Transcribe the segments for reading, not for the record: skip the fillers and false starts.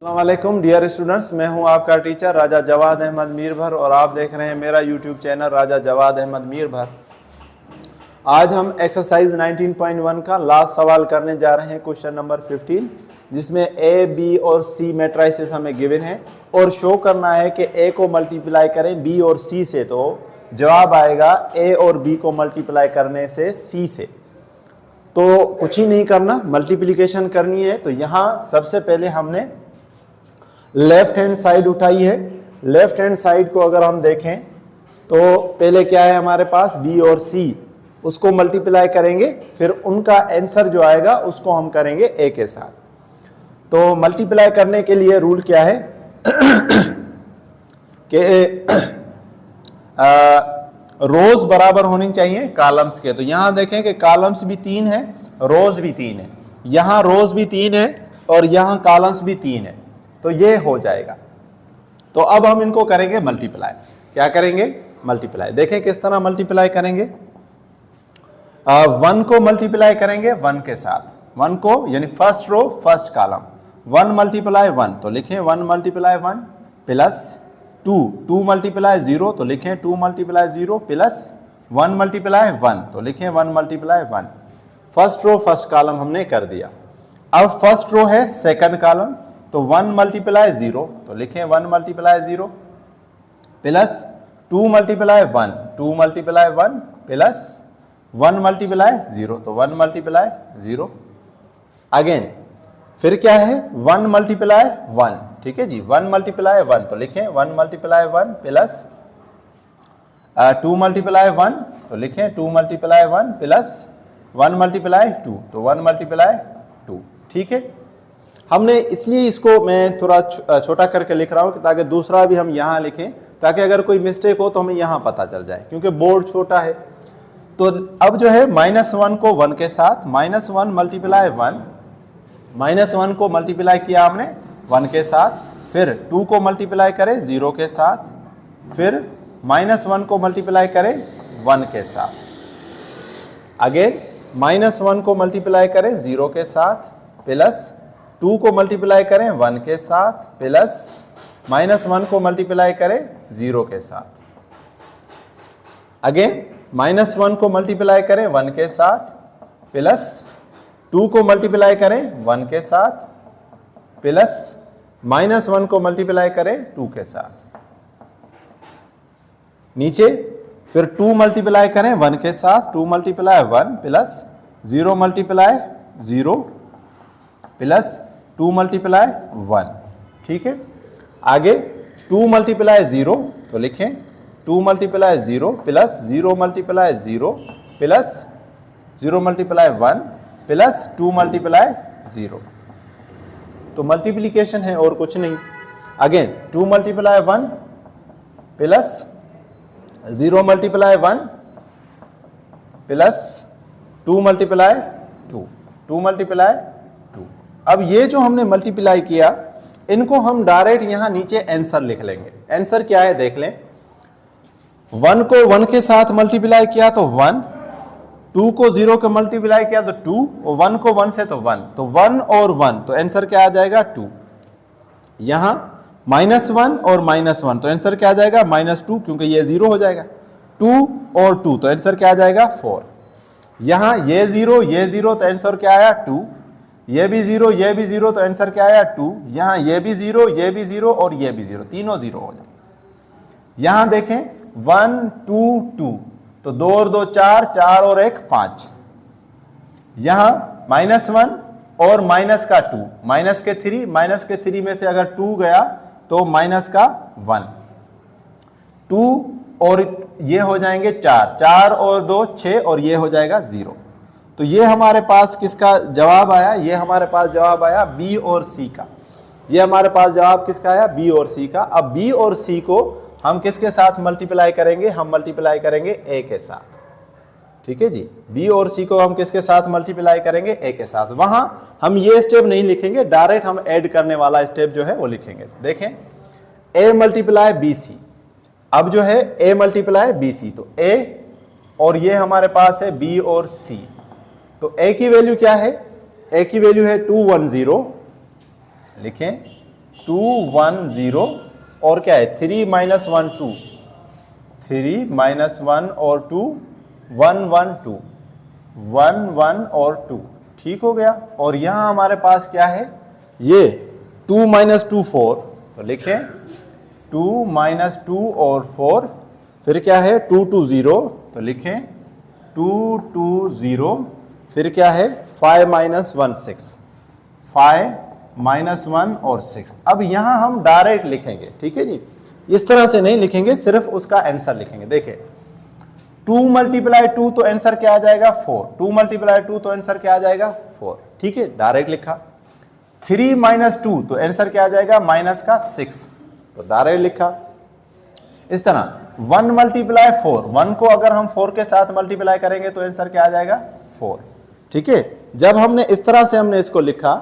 अस्सलामुअलैकुम dear students, मैं हूं आपका टीचर राजा जवाद अहमद मीरभर और आप देख रहे हैं मेरा यूट्यूब चैनल राजा जवाद अहमद मीरभर। आज हम एक्सरसाइज 19.1 का लास्ट सवाल करने जा रहे हैं, क्वेश्चन नंबर 15, जिसमें ए, बी और सी मैट्रिसेस हमें गिवन है और शो करना है कि ए को मल्टीप्लाई करें बी और सी से तो जवाब आएगा ए और बी को मल्टीप्लाई करने से सी से। तो कुछ ही नहीं करना, मल्टीप्लिकेशन करनी है। तो यहाँ सबसे पहले हमने लेफ्ट हैंड साइड उठाई है। लेफ्ट हैंड साइड को अगर हम देखें तो पहले क्या है हमारे पास, बी और सी, उसको मल्टीप्लाई करेंगे, फिर उनका आंसर जो आएगा उसको हम करेंगे ए के साथ। तो मल्टीप्लाई करने के लिए रूल क्या है कि रोज बराबर होनी चाहिए कॉलम्स के। तो यहां देखें कि कॉलम्स भी 3 है, रोज भी 3 है, यहां रोज भी 3 है और यहां कॉलम्स भी 3 है, तो ये हो जाएगा। तो अब हम इनको करेंगे मल्टीप्लाई। क्या करेंगे? मल्टीप्लाई। देखें किस तरह मल्टीप्लाई करेंगे। 1 को मल्टीप्लाई करेंगे 1 के साथ, 1 को यानी first row first column, 1 multiply 1 तो लिखें 1 मल्टीप्लाई 1 प्लस 2 मल्टीप्लाई 0 तो लिखें 2 मल्टीप्लाई 0 प्लस 1 मल्टीप्लाई 1 तो लिखें 1 multiply 1। First row first column हमने कर दिया। अब फर्स्ट रो है सेकंड कॉलम, तो 1 मल्टीप्लाई 0 तो लिखें 1 multiply 0 plus 2 multiply 1 2 multiply 1 plus 1 multiply 0 तो 1 मल्टीप्लाई 0। अगेन फिर क्या है 1 मल्टीप्लाई 1, ठीक है जी, 1 मल्टीप्लाई 1 तो लिखें 1 मल्टीप्लाई 1 प्लस 2 मल्टीप्लाई 1 तो लिखें 2 मल्टीप्लाई 1 प्लस 1 मल्टीप्लाई 2 तो 1 मल्टीप्लाई 2। ठीक है, हमने इसलिए इसको मैं थोड़ा छोटा करके लिख रहा हूं कि ताकि दूसरा भी हम यहां लिखें, ताकि अगर कोई मिस्टेक हो तो हमें यहां पता चल जाए, क्योंकि बोर्ड छोटा है। तो अब जो है -1 को 1 के साथ, -1 मल्टीप्लाई 1, -1 को मल्टीप्लाई किया हमने 1 के साथ, फिर 2 को मल्टीप्लाई करें 0 के साथ, फिर -1 को मल्टीप्लाई करें 1 के साथ, अगेन -1 को मल्टीप्लाई करें 0 के साथ, प्लस 2 को मल्टीप्लाई करें 1 के साथ, प्लस -1 को मल्टीप्लाई करें 0 के साथ, अगेन -1 को मल्टीप्लाई करें 1 के साथ, प्लस 2 को मल्टीप्लाई करें 1 के साथ, प्लस -1 को मल्टीप्लाई करें 2 के साथ, नीचे फिर 2 मल्टीप्लाई करें 1 के साथ, 2 multiply 1 plus 0 multiply 0 plus 2 multiply 1। ठीक है, आगे 2 मल्टीप्लाई 0 तो लिखें 2 multiply 0 plus 0 multiply 0 plus 0 multiply 1 plus 2 multiply 0। तो मल्टीप्लिकेशन है और कुछ नहीं। Again 2 multiply 1 plus 0 multiply 1 plus 2 multiply 2 2 multiply 2। अब ये जो हमने मल्टीप्लाई किया, इनको हम डायरेक्ट यहां नीचे आंसर लिख लेंगे। आंसर क्या है देख लें। 1 को 1 के साथ मल्टीप्लाई किया तो 1, 2 को 0 के मल्टीप्लाई किया तो 2, और 1 को 1 से तो 1, तो 1 और 1 तो आंसर क्या आ जाएगा 2। यहां -1 और -1 तो आंसर क्या आ जाएगा -2, क्योंकि ये 0 हो जाएगा। 2 और 2 तो आंसर क्या आ जाएगा 4। यहां ये 0 तो आंसर क्या आया 2, ये भी 0 ये भी 0 तो आंसर क्या आया 2। यहां ये भी 0 ये भी 0 और ये भी 0, तीनों 0 हो जाए। यहां देखें 1 2 2 तो 2 और 2 4, 4 और 1 5। यहां -1 और माइनस का 2, माइनस के 3 में से अगर 2 गया तो माइनस का 1, 2 और ये हो जाएंगे 4, 4 और 2 6 और ये हो जाएगा 0। तो ये हमारे पास किसका जवाब आया? ये हमारे पास जवाब आया बी और सी का। ये हमारे पास जवाब किसका आया? बी और सी का। अब बी और सी को हम किसके साथ मल्टीप्लाई करेंगे? हम मल्टीप्लाई करेंगे ए के साथ। ठीक है जी, बी और सी को हम किसके साथ मल्टीप्लाई करेंगे? ए के साथ। वहां हम ये स्टेप नहीं लिखेंगे, डायरेक्ट हम ऐड करने वाला स्टेप जो है वो लिखेंगे। देखें ए मल्टीप्लाई बी सी, अब जो है ए मल्टीप्लाई बी सी, तो ए और ये हमारे पास है बी और सी। तो ए की वैल्यू क्या है? ए की वैल्यू है 210, लिखें 2 1 0 और क्या है 3 माइनस 1 2, 3 माइनस 1 और 2 1 1 2, 1 1 और 2, ठीक हो गया। और यहां हमारे पास क्या है, ये 2 माइनस 2 4, तो लिखें 2 माइनस 2 और 4, फिर क्या है 2 2 0, तो लिखें 2 2 0, फिर क्या है 5 माइनस 1 6, 5 माइनस 1 और 6। अब यहां हम डायरेक्ट लिखेंगे, ठीक है जी, इस तरह से नहीं लिखेंगे, सिर्फ उसका आंसर लिखेंगे। देखिए 2 मल्टीप्लाई 2 तो आंसर क्या आ जाएगा 4, 2 मल्टीप्लाई 2 तो आंसर क्या आ जाएगा 4, ठीक है, डायरेक्ट लिखा। 3 माइनस 2 तो आंसर क्या आ जाएगा माइनस का 6, तो डायरेक्ट लिखा। इस तरह 1 मल्टीप्लाई 4, 1 को अगर हम 4 के साथ मल्टीप्लाई करेंगे तो आंसर क्या आ जाएगा 4, ठीक है। जब हमने इस तरह से हमने इसको लिखा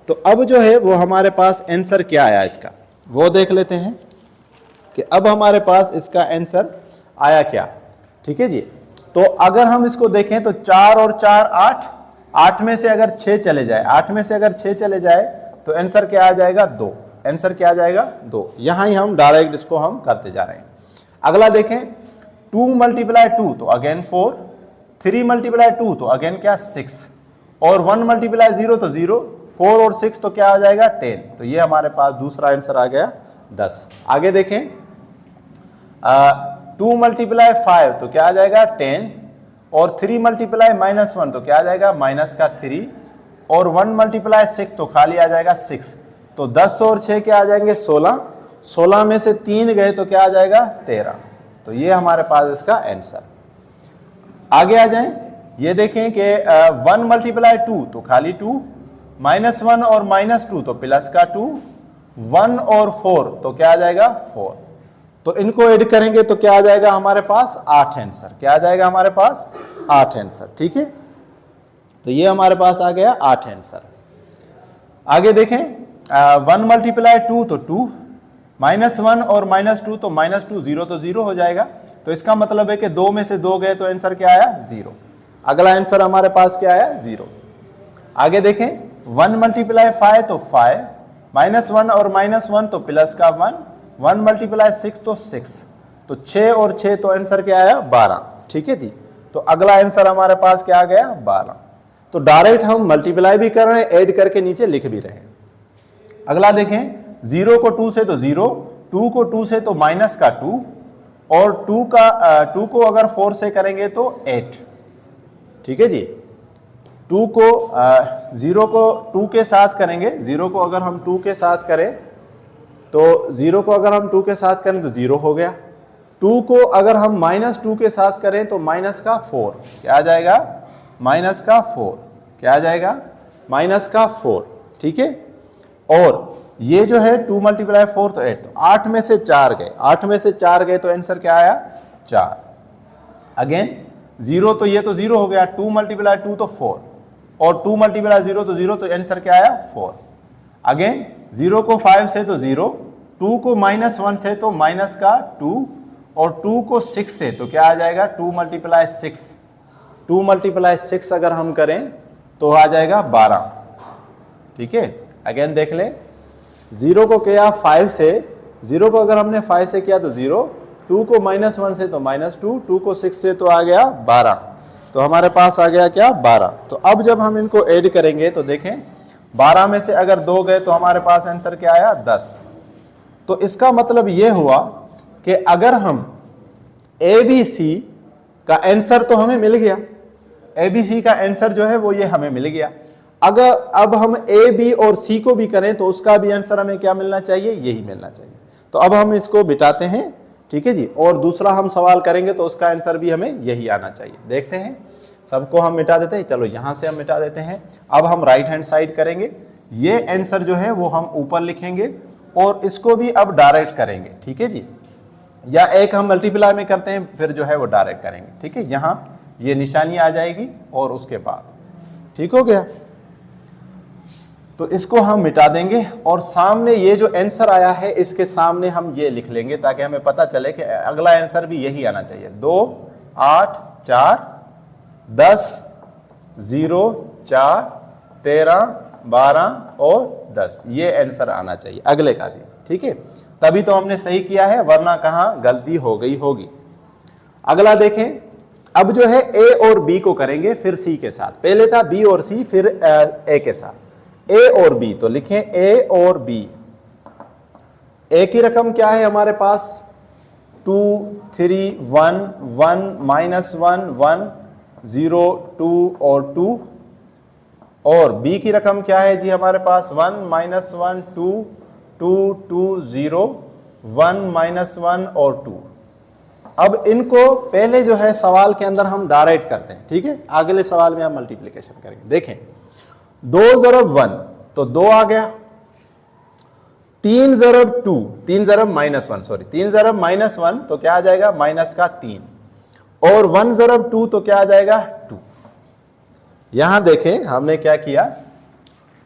तो अब जो है वो हमारे पास आंसर क्या आया इसका, वो देख लेते हैं कि अब हमारे पास इसका आंसर आया क्या, ठीक है जी। तो अगर हम इसको देखें तो 4 और 4 8, 8 में से अगर 6 चले जाए, 8 में से अगर 6 चले जाए तो आंसर क्या आ जाएगा 2, आंसर क्या आ जाएगा 2। यहां ही हम डायरेक्ट इसको हम करते जा रहे हैं। अगला देखें 2 मल्टीप्लाई 2 तो अगेन 4, 3 मल्टीप्लाई 2 तो अगेन क्या 6, और 1 मल्टीप्लाई 0 तो 0, 4 और 6 तो क्या आ जाएगा 10, तो ये हमारे पास दूसरा आंसर आ गया 10। आगे देखें 2 मल्टीप्लाई 5 तो क्या आ जाएगा 10, और 3 मल्टीप्लाई माइनस 1 तो क्या आ जाएगा माइनस का 3, और 1 मल्टीप्लाई 6 तो खाली आ जाएगा 6, तो 10 और 6 क्या आ जाएंगे 16, 16 में से 3 गए तो क्या आ जाएगा 13, तो ये हमारे पास इसका आंसर। आगे आ जाएं, ये देखें कि 1 मल्टीप्लाई 2 तो खाली 2, माइनस 1 और माइनस 2 तो प्लस का 2, 1 और 4 तो क्या आ जाएगा 4, तो इनको ऐड करेंगे तो क्या आ जाएगा हमारे पास 8 आंसर, क्या आ जाएगा हमारे पास 8 आंसर, ठीक है। तो ये हमारे पास आ गया 8 आंसर। आगे देखें 1 मल्टीप्लाई 2 तो 2, माइनस 1 और माइनस 2 तो माइनस 2, 0 तो 0 हो जाएगा, तो इसका मतलब है कि 2 में से 2 गए तो आंसर क्या आया 0। अगला आंसर हमारे पास क्या आया 0। आगे देखें 1 मल्टीप्लाई 5 तो 5, माइनस 1 और माइनस 1 तो प्लस का 1, 1 मल्टीप्लाई 6 तो 6, तो 6 और 6 तो आंसर क्या आया 12, ठीक है जी। तो अगला आंसर हमारे पास क्या आ गया 12। तो डायरेक्ट हम मल्टीप्लाई भी कर रहे हैं, ऐड करके नीचे लिख भी रहे हैं। अगला देखें 0 को 2 से तो 0, 2 को 2 से तो माइनस का 2, और 2 को अगर 4 से करेंगे तो 8, ठीक है जी। 2 को 0 को 2 के साथ करेंगे, 0 को अगर हम 2 के साथ करें तो 0 को अगर हम 2 के साथ करें तो 0 हो गया। 2 को अगर हम माइनस 2 के साथ करें तो माइनस का 4, क्या आ जाएगा माइनस का 4, क्या आ जाएगा माइनस का 4, ठीक है। और ये जो है 2 मल्टीप्लाई 4 तो 8, तो 8 में से 4 गए, 8 में से 4 गए तो आंसर क्या आया 4। अगेन 0 तो ये तो 0 हो गया, 2 मल्टीप्लाई 2 तो 4, और 2 मल्टीप्लाई 0 तो 0, तो आंसर क्या आया 4। अगेन 0 को 5 से तो 0, 2 को माइनस 1 से तो माइनस का 2, और 2 को 6 से तो क्या आ जाएगा 2 मल्टीप्लाई 6, 2 मल्टीप्लाई 6 अगर हम करें तो आ जाएगा 12, ठीक है। अगेन देख ले 0 को किया 5 से, 0 को अगर हमने 5 से किया तो 0, 2 को माइनस 1 से तो माइनस 2, 2 को 6 से तो आ गया 12, तो हमारे पास आ गया क्या 12। तो अब जब हम इनको ऐड करेंगे तो देखें 12 में से अगर 2 गए तो हमारे पास आंसर क्या आया 10। तो इसका मतलब ये हुआ कि अगर हम ABC का आंसर तो हमें मिल गया, ABC का आंसर जो है वो ये हमें मिल गया। अगर अब हम A, B और C को भी करें तो उसका भी आंसर हमें क्या मिलना चाहिए, यही मिलना चाहिए। तो अब हम इसको बिठाते हैं, ठीक है जी, और दूसरा हम सवाल करेंगे तो उसका आंसर भी हमें यही आना चाहिए। देखते हैं, सबको हम मिटा देते हैं, चलो यहां से हम मिटा देते हैं। अब हम राइट हैंड साइड करेंगे, ये आंसर जो है वो हम ऊपर लिखेंगे और इसको भी अब डायरेक्ट करेंगे, ठीक है जी, या एक हम मल्टीप्लाई में करते हैं फिर जो है वो डायरेक्ट करेंगे, ठीक है। यहां ये निशानी आ जाएगी और उसके बाद ठीक हो गया, तो इसको हम मिटा देंगे और सामने ये जो आंसर आया है इसके सामने हम ये लिख लेंगे ताकि हमें पता चले कि अगला आंसर भी यही आना चाहिए। 2 8 4 10 0 4 13 12 और 10, ये आंसर आना चाहिए अगले का भी, ठीक है। तभी तो हमने सही किया है, वरना कहाँ गलती हो गई होगी। अगला देखें, अब जो है ए और बी को करेंगे फिर सी के साथ। पहले था बी और सी, फिर ए के साथ। ए और बी, तो लिखें ए और बी। ए की रकम क्या है हमारे पास? 2 3 1 1 -1 1 0 2 और 2। और बी की रकम क्या है जी हमारे पास? 1 -1 2 2 2 0 1 -1 और 2। अब इनको पहले जो है सवाल के अंदर हम डायरेक्ट करते हैं, ठीक है। अगले सवाल में हम मल्टीप्लिकेशन करेंगे। देखें 2 ज़रब 1 तो 2 आ गया, 3 ज़रब 2, 3 ज़रब -1 सॉरी 3 ज़रब -1 तो क्या आ जाएगा? माइनस का 3। और 1 ज़रब 2 तो क्या आ जाएगा? 2। यहां देखें हमने क्या किया,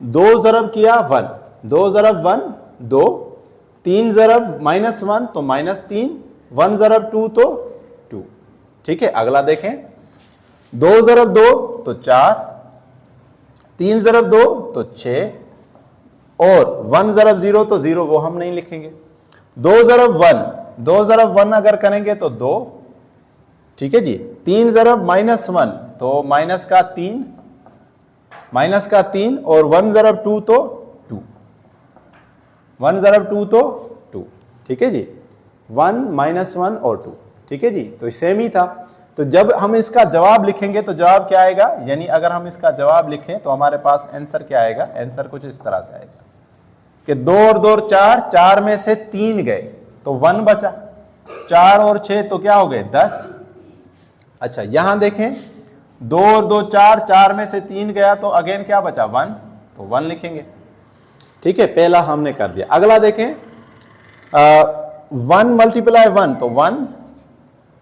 2 ज़रब किया 1, 2 ज़रब 1 2, 3 ज़रब -1 तो -3, 1 ज़रब 2 तो 2, ठीक है। अगला देखें 2 ज़रब 2 तो 4, 3 ज़रब 2 तो 6 और 1 ज़रब 0 तो 0, वो हम नहीं लिखेंगे। 2 ज़रब 1, 2 ज़रब 1 अगर करेंगे तो 2, ठीक है जी। 3 ज़रब -1 तो माइनस का 3 और 1 ज़रब 2 तो 2, 1 ज़रब 2 तो 2, ठीक है जी। 1 -1 और 2, ठीक है जी। तो सेम ही था। तो जब हम इसका जवाब लिखेंगे तो जवाब क्या आएगा? यानी अगर हम इसका जवाब लिखें तो हमारे पास आंसर क्या आएगा? आंसर कुछ इस तरह से आएगा कि 2 और 2 4, 4 में से 3 गए तो 1 बचा, 4 और 6 तो क्या हो गए? 10। अच्छा यहां देखें 2 और 2 4, 4 में से 3 गया तो अगेन क्या बचा? 1, तो 1 लिखेंगे, ठीक है। पहला हमने कर दिया। अगला देखें 1 मल्टीप्लाई 1 तो 1,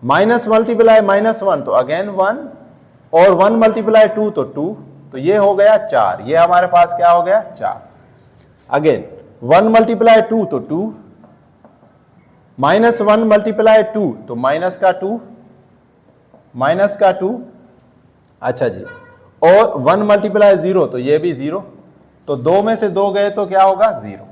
माइनस मल्टीप्लाई -1 तो अगेन 1 और 1 मल्टीप्लाई 2 तो 2, तो ये हो गया 4। ये हमारे पास क्या हो गया? 4। अगेन 1 मल्टीप्लाई 2 तो 2, -1 मल्टीप्लाई 2 तो माइनस का 2, अच्छा जी। और 1 मल्टीप्लाई 0 तो ये भी 0, तो 2 में से 2 गए तो क्या होगा? 0।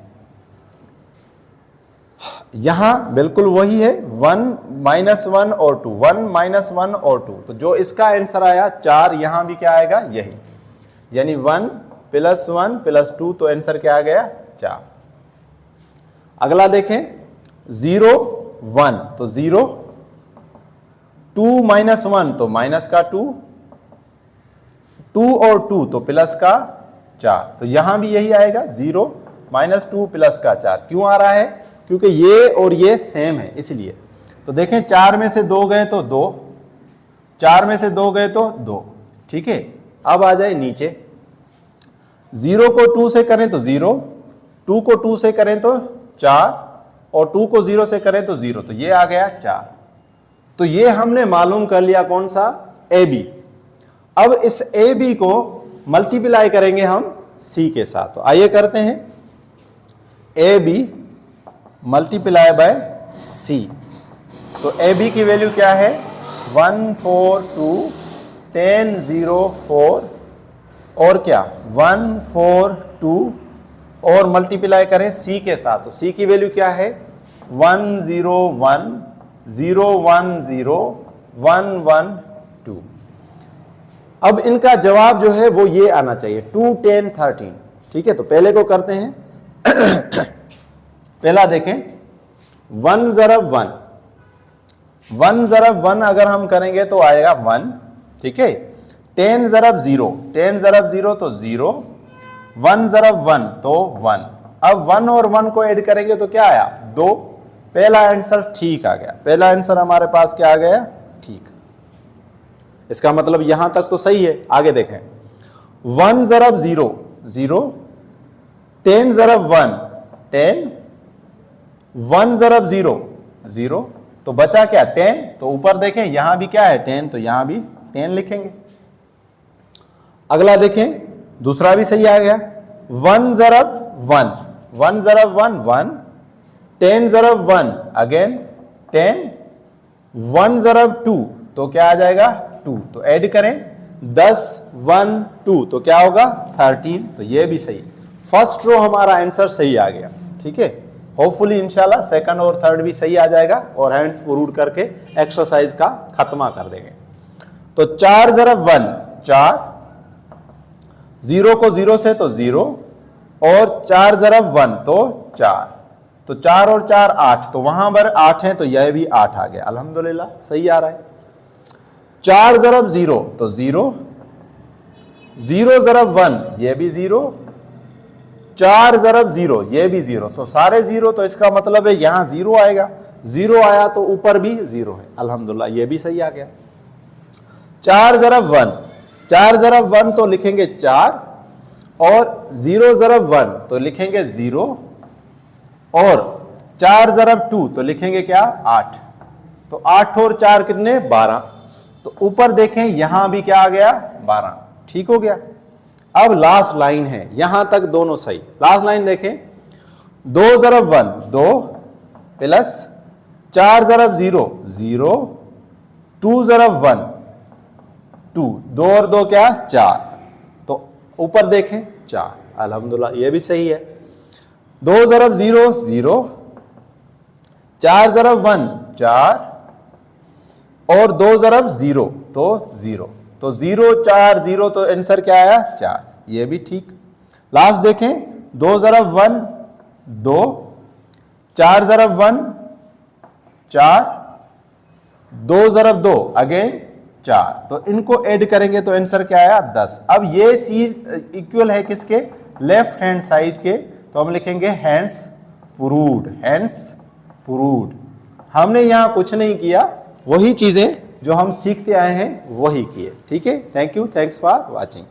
यहां बिल्कुल वही है, 1 -1 और 2, 1 -1 और 2, तो जो इसका आंसर आया 4, यहां भी क्या आएगा? यही, यानी 1 + 1 + 2 तो आंसर क्या आ गया? 4। अगला देखें 0 1 तो 0, 2 -1 तो माइनस का 2, 2 और 2 तो प्लस का 4, तो यहां भी यही आएगा 0 -2 + का 4। क्यों आ रहा है? क्योंकि ये और ये सेम है इसलिए। तो देखें 4 में से 2 गए तो 2, 4 में से 2 गए तो 2, ठीक है। अब आ जाए नीचे, 0 को 2 से करें तो 0, 2 को 2 से करें तो 4 और 2 को 0 से करें तो 0, तो ये आ गया 4। तो ये हमने मालूम कर लिया कौन सा? AB। अब इस AB को मल्टीप्लाई करेंगे हम C के साथ, तो आइए करते हैं। AB मल्टीप्लाई बाय C, तो AB की वैल्यू क्या है? 1 4 2 10 0 4 और क्या 1 4 2 और मल्टीप्लाई करें C के साथ, तो C की वैल्यू क्या है? 1 0 1 0 1 0 1 1 2। अब इनका जवाब जो है वो ये आना चाहिए 2 10 13, ठीक है। तो पहले को करते हैं। पहला देखें 1 ज़रब 1, 1 ज़रब 1 अगर हम करेंगे तो आएगा 1, ठीक है। 10 ज़रब 0, 10 ज़रब 0 तो 0, 1 ज़रब 1 तो 1। अब 1 और 1 को ऐड करेंगे तो क्या आया? 2। पहला आंसर ठीक आ गया, पहला आंसर हमारे पास क्या आ गया? ठीक। इसका मतलब यहां तक तो सही है। आगे देखें 1 ज़रब 0 0, 10 ज़रब 1 10, 1 ज़रब 0 0, तो बचा क्या? 10। तो ऊपर देखें यहां भी क्या है? 10, तो यहां भी 10 लिखेंगे। अगला देखें दूसरा भी सही आ गया। 1 ज़रब 1, 1 ज़रब 1 1, 10 ज़रब 1 अगेन 10, 1 ज़रब 2 तो क्या आ जाएगा? 2। तो ऐड करें 10 1 2 तो क्या होगा? 13, तो ये भी सही। फर्स्ट रो हमारा आंसर सही आ गया, ठीक है। होपफुली इंशाल्लाह सेकंड और थर्ड भी सही आ जाएगा और हैंड्स पुरूड करके एक्सरसाइज का खत्मा कर देंगे। तो 4 ज़रब 1 4, 0 को 0 से तो 0 और 4 ज़रब 1 तो 4, तो 4 और 4 8, तो वहां पर 8 है तो यह भी 8 आ गया। अल्हम्दुलिल्लाह सही आ रहा है। 4 ज़रब 0 तो 0, 0 ज़रब 1 ये भी 0, 4 ज़रब 0 ये भी 0, तो सारे 0, तो इसका मतलब है यहां 0 आएगा। 0 आया तो ऊपर भी 0 है। अल्हम्दुलिल्लाह ये भी सही आ गया। 4 ज़रब 1, 4 ज़रब 1 तो लिखेंगे 4 और 0 ज़रब 1 तो लिखेंगे 0 और 4 ज़रब 2 तो लिखेंगे क्या 8, तो 8 और 4 कितने 12, तो ऊपर देखें यहां भी क्या आ गया 12, ठीक हो गया। अब लास्ट लाइन है, यहां तक दोनों सही। लास्ट लाइन देखें, 2 ज़रब 1 2 प्लस 4 ज़रब 0 0, 2 ज़रब 1 2, 2 और 2 क्या 4, तो ऊपर देखें 4। अल्हम्दुलिल्लाह ये भी सही है। 2 ज़रब 0 0, 4 ज़रब 1 4 और 2 ज़रब 0 तो 0, तो 0 4 0, तो आंसर क्या आया 4, ये भी ठीक। लास्ट देखें, 2 ज़रब 1 2, 4 ज़रब 1 4, 2 ज़रब 2 अगेन 4, तो इनको ऐड करेंगे तो आंसर क्या आया 10। अब ये चीज इक्वल है किसके, लेफ्ट हैंड साइड के, तो हम लिखेंगे हैंड्स पुरूड, हैंड्स पुरूड। हमने यहां कुछ नहीं किया, वही चीजें जो हम सीखते आए हैं वही किए, ठीक है। Thank you, thanks for watching.